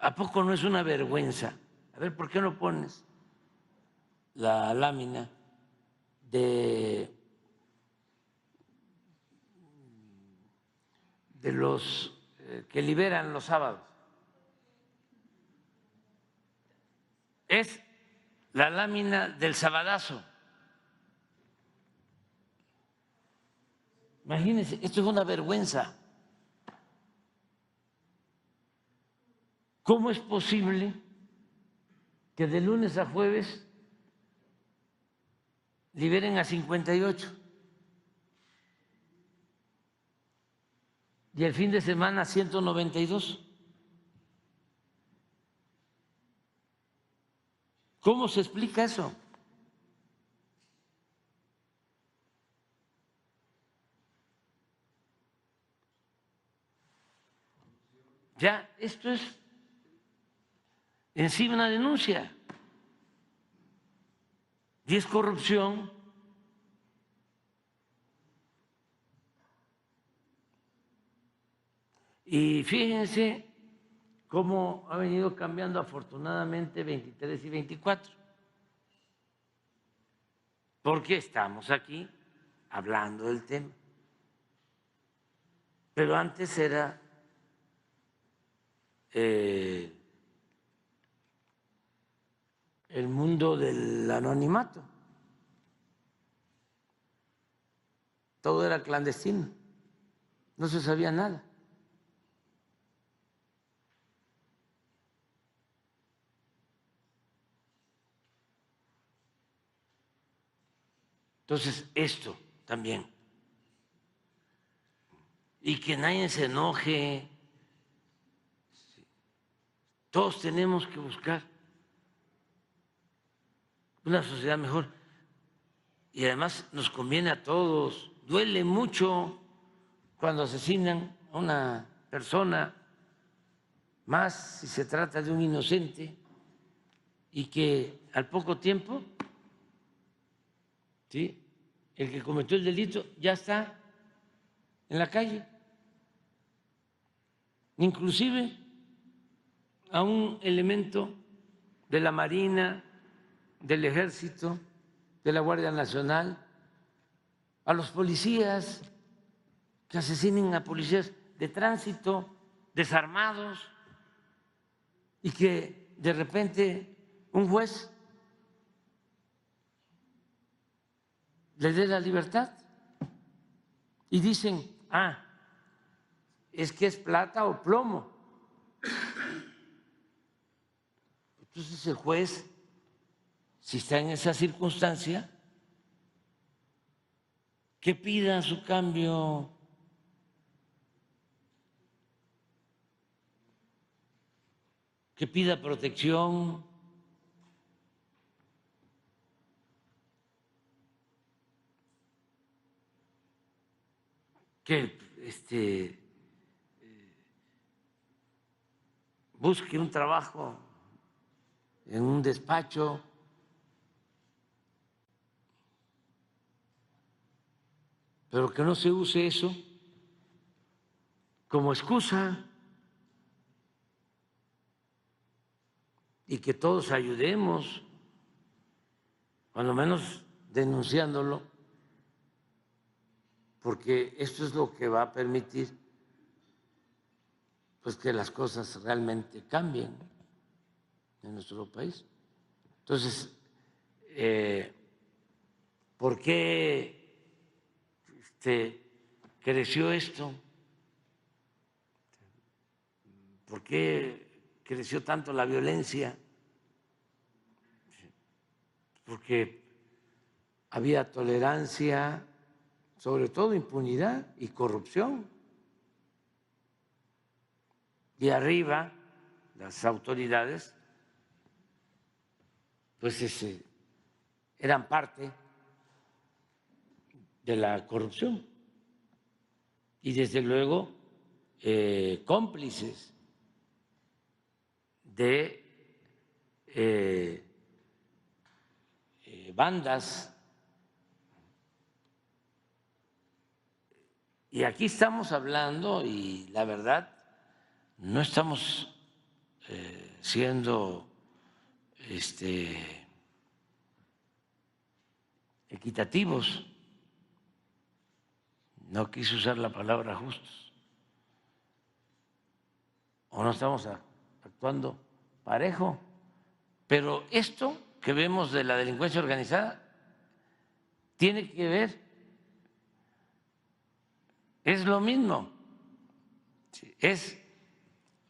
¿A poco no es una vergüenza? A ver, ¿por qué no pones la lámina de los que liberan los sábados? Es la lámina del sabadazo. Imagínense, esto es una vergüenza. ¿Cómo es posible que de lunes a jueves liberen a 58 y el fin de semana 192? ¿Cómo se explica eso? Ya, esto es en sí una denuncia y es corrupción. Y fíjense cómo ha venido cambiando afortunadamente 23 y 24, porque estamos aquí hablando del tema. Pero antes era el mundo del anonimato, todo era clandestino, no se sabía nada. Entonces, esto también. Y que nadie se enoje. Todos tenemos que buscar una sociedad mejor. Y además nos conviene a todos. Duele mucho cuando asesinan a una persona, más si se trata de un inocente, y que al poco tiempo, ¿sí?, el que cometió el delito ya está en la calle. Inclusive a un elemento de la Marina, del Ejército, de la Guardia Nacional, a los policías que asesinen a policías de tránsito desarmados y que de repente un juez le dé la libertad y dicen, es que es plata o plomo. Entonces el juez, si está en esa circunstancia, que pida su cambio. Que pida protección. Que busque un trabajo en un despacho. Pero que no se use eso como excusa y que todos ayudemos, cuando menos denunciándolo, porque esto es lo que va a permitir pues que las cosas realmente cambien en nuestro país. Entonces, ¿por qué creció esto? ¿Por qué creció tanto la violencia? Porque había tolerancia, sobre todo impunidad y corrupción. Y arriba, las autoridades, pues eran parte de la corrupción y desde luego cómplices de bandas. Y aquí estamos hablando, y la verdad, no estamos siendo equitativos. No quise usar la palabra justos. O no estamos actuando parejo. Pero esto que vemos de la delincuencia organizada tiene que ver, es lo mismo, es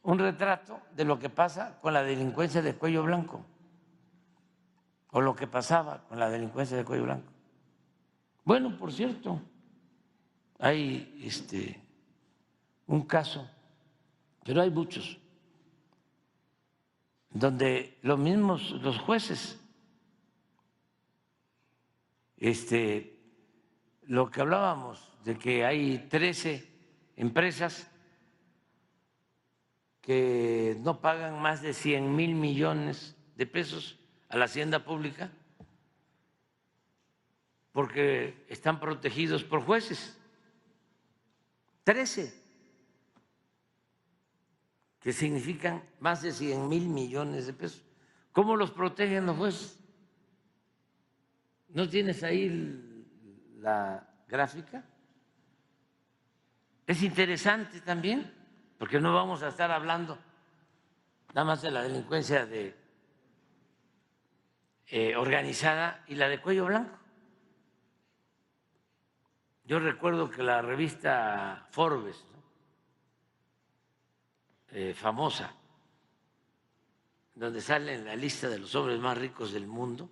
un retrato de lo que pasa con la delincuencia de cuello blanco o lo que pasaba con la delincuencia de cuello blanco. Bueno, por cierto, hay un caso, pero hay muchos, donde los mismos, los jueces, lo que hablábamos de que hay 13 empresas que no pagan más de 100,000 millones de pesos a la hacienda pública porque están protegidos por jueces. 13, que significan más de 100,000 millones de pesos. ¿Cómo los protegen los jueces? ¿No tienes ahí la gráfica? Es interesante también, porque no vamos a estar hablando nada más de la delincuencia organizada y la de cuello blanco. Yo recuerdo que la revista Forbes, famosa, donde sale en la lista de los hombres más ricos del mundo,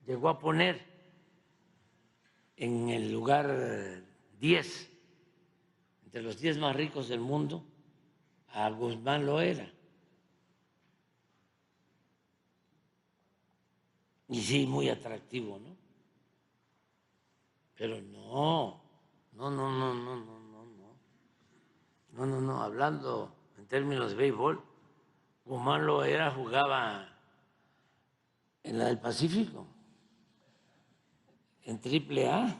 llegó a poner en el lugar 10, entre los 10 más ricos del mundo, a Guzmán Loera. Y sí, muy atractivo, ¿no? Pero no, hablando en términos de béisbol, Guzmán Loera jugaba en la del Pacífico, en AAA,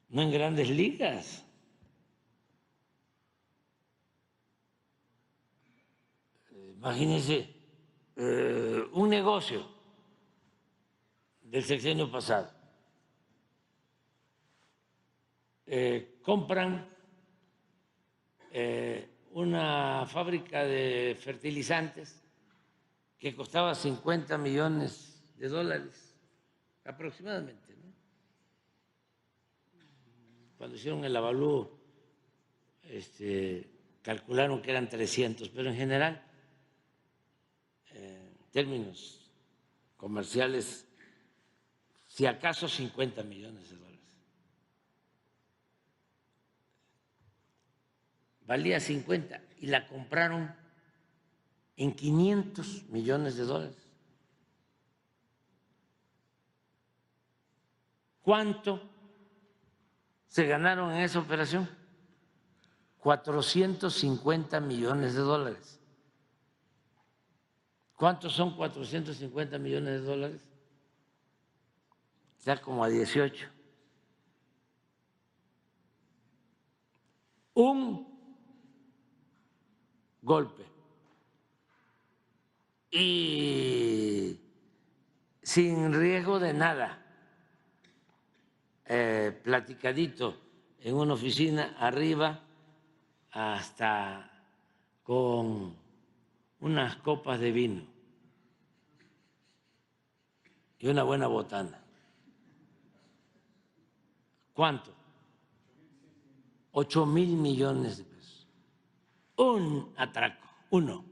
no en Grandes Ligas. Imagínense un negocio del sexenio pasado. Compran una fábrica de fertilizantes que costaba 50 millones de dólares aproximadamente, ¿no? Cuando hicieron el avalúo, calcularon que eran 300, pero en general, en términos comerciales, si acaso 50 millones de dólares. Valía 50 y la compraron en 500 millones de dólares. ¿Cuánto se ganaron en esa operación? 450 millones de dólares. ¿Cuántos son 450 millones de dólares? Ya como a 18. Un golpe. Y sin riesgo de nada, platicadito en una oficina arriba, hasta con unas copas de vino y una buena botana. ¿Cuánto? 8,000 millones de pesos. Un atraco, uno.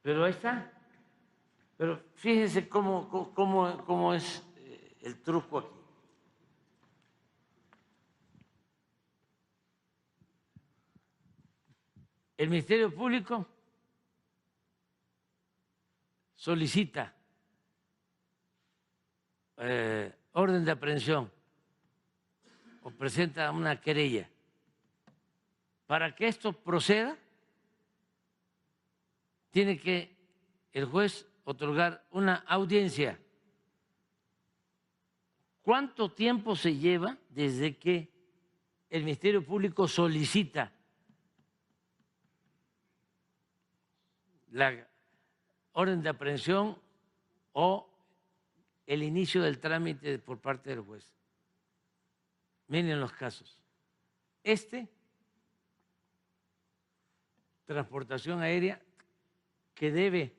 Pero ahí está. Pero fíjense cómo es el truco aquí. El Ministerio Público solicita orden de aprehensión o presenta una querella. Para que esto proceda, tiene que el juez otorgar una audiencia. ¿Cuánto tiempo se lleva desde que el Ministerio Público solicita la orden de aprehensión o el inicio del trámite por parte del juez? Miren los casos. Transportación aérea, que debe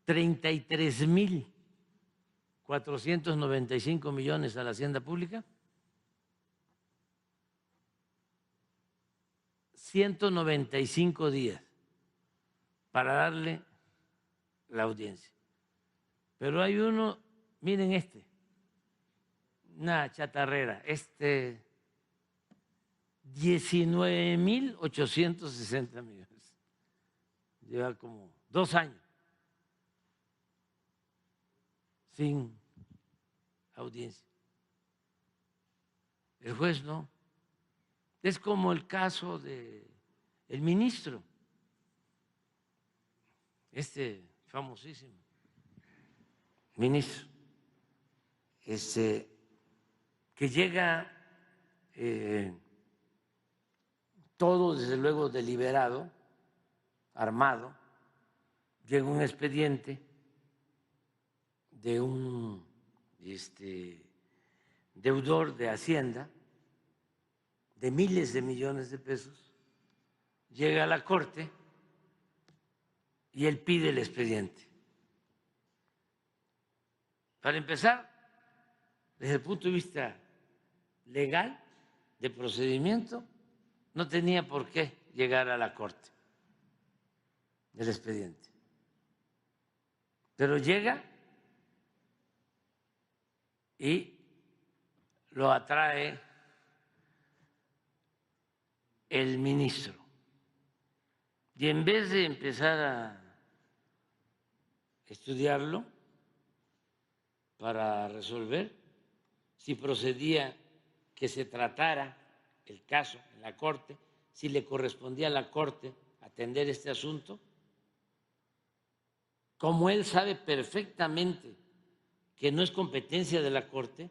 33.495 millones a la Hacienda Pública, 195 días para darle la audiencia. Pero hay uno, miren una chatarrera, 19.860 millones. Lleva como 2 años sin audiencia. El juez no. Es como el caso del ministro, famosísimo ministro, que llega todo desde luego deliberado, armado, llega un expediente de un deudor de Hacienda de miles de millones de pesos, llega a la Corte y él pide el expediente. Para empezar, desde el punto de vista legal, de procedimiento, no tenía por qué llegar a la Corte el expediente. Pero llega y lo atrae el ministro. Y en vez de empezar a estudiarlo para resolver si procedía que se tratara el caso en la Corte, si le correspondía a la Corte atender este asunto, como él sabe perfectamente que no es competencia de la Corte,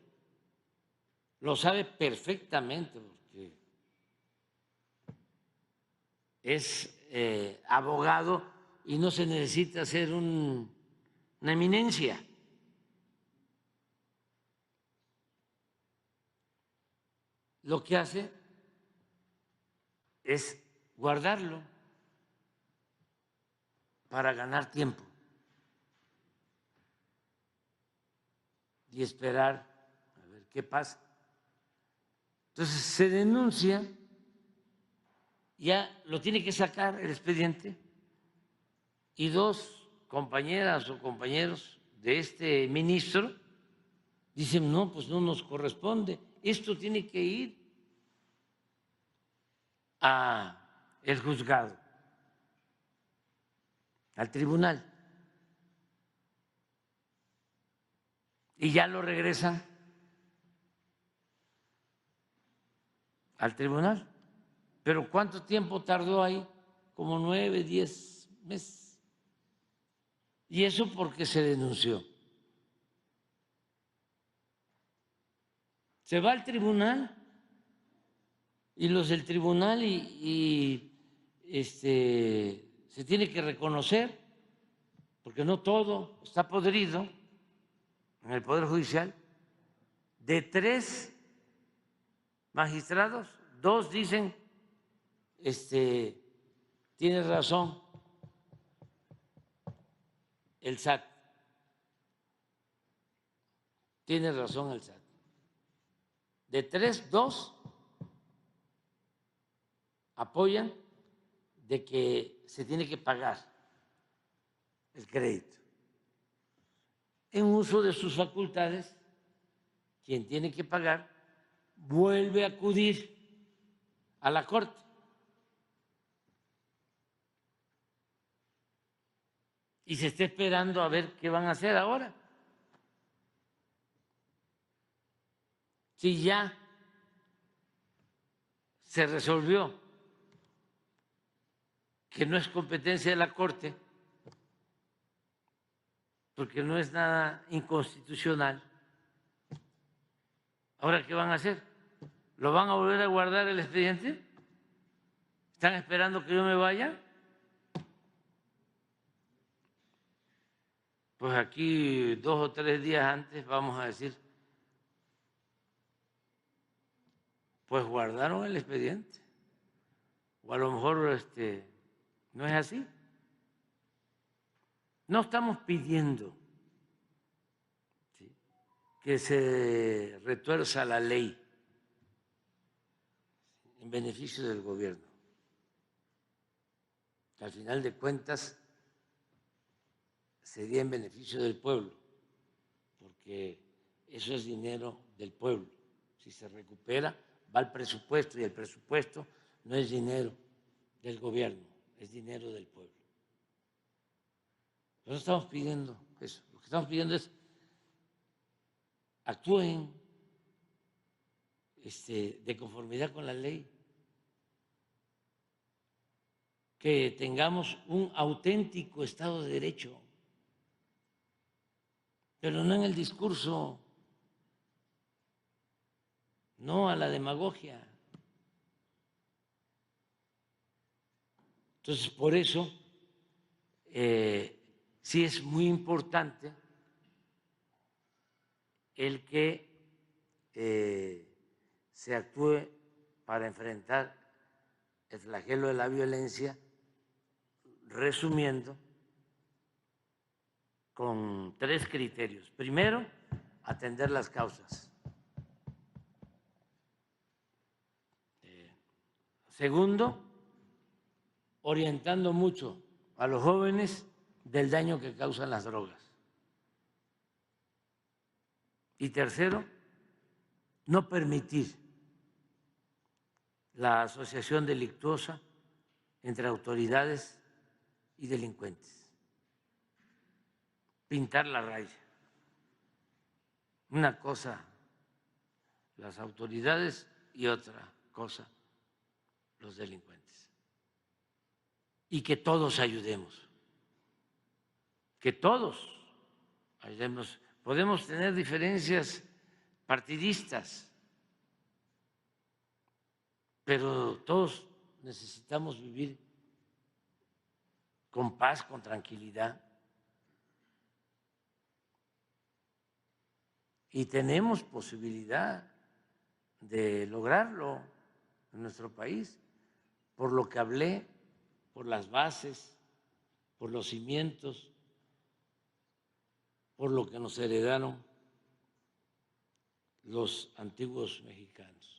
lo sabe perfectamente porque es abogado y no se necesita ser una eminencia. Lo que hace es guardarlo para ganar tiempo y esperar a ver qué pasa. Entonces se denuncia, ya lo tiene que sacar el expediente y 2 compañeras o compañeros de este ministro dicen, no, pues no nos corresponde, esto tiene que ir al juzgado, al tribunal, y ya lo regresan al tribunal. Pero ¿cuánto tiempo tardó ahí? Como 9, 10 meses. Y eso porque se denunció. Se va al tribunal y los del tribunal se tiene que reconocer, porque no todo está podrido en el Poder Judicial. De 3 magistrados, 2 dicen, tiene razón el SAT, tiene razón el SAT. De 3, 2 apoyan de que se tiene que pagar el crédito. En uso de sus facultades, quien tiene que pagar vuelve a acudir a la Corte. Y se está esperando a ver qué van a hacer ahora. Si ya se resolvió que no es competencia de la Corte, porque no es nada inconstitucional, ¿Ahora qué van a hacer? ¿Lo van a volver a guardar el expediente? ¿Están esperando que yo me vaya? Pues aquí 2 o 3 días antes vamos a decir, pues guardaron el expediente. O a lo mejor no es así. No estamos pidiendo, ¿sí?, que se retuerza la ley en beneficio del gobierno. Al final de cuentas sería en beneficio del pueblo, porque eso es dinero del pueblo. Si se recupera, va al presupuesto y el presupuesto no es dinero del gobierno, es dinero del pueblo. No estamos pidiendo eso. Lo que estamos pidiendo es actúen de conformidad con la ley, que tengamos un auténtico Estado de Derecho, pero no en el discurso, no a la demagogia. Entonces, por eso sí es muy importante el que se actúe para enfrentar el flagelo de la violencia, resumiendo con 3 criterios. Primero, atender las causas. Segundo, orientando mucho a los jóvenes del daño que causan las drogas. Y tercero, no permitir la asociación delictuosa entre autoridades y delincuentes. Pintar la raya. Una cosa las autoridades y otra cosa los delincuentes. Y que todos ayudemos. Que todos ayudemos. Podemos tener diferencias partidistas, pero todos necesitamos vivir con paz, con tranquilidad. Y tenemos posibilidad de lograrlo en nuestro país, por lo que hablé, por las bases, por los cimientos, por lo que nos heredaron los antiguos mexicanos.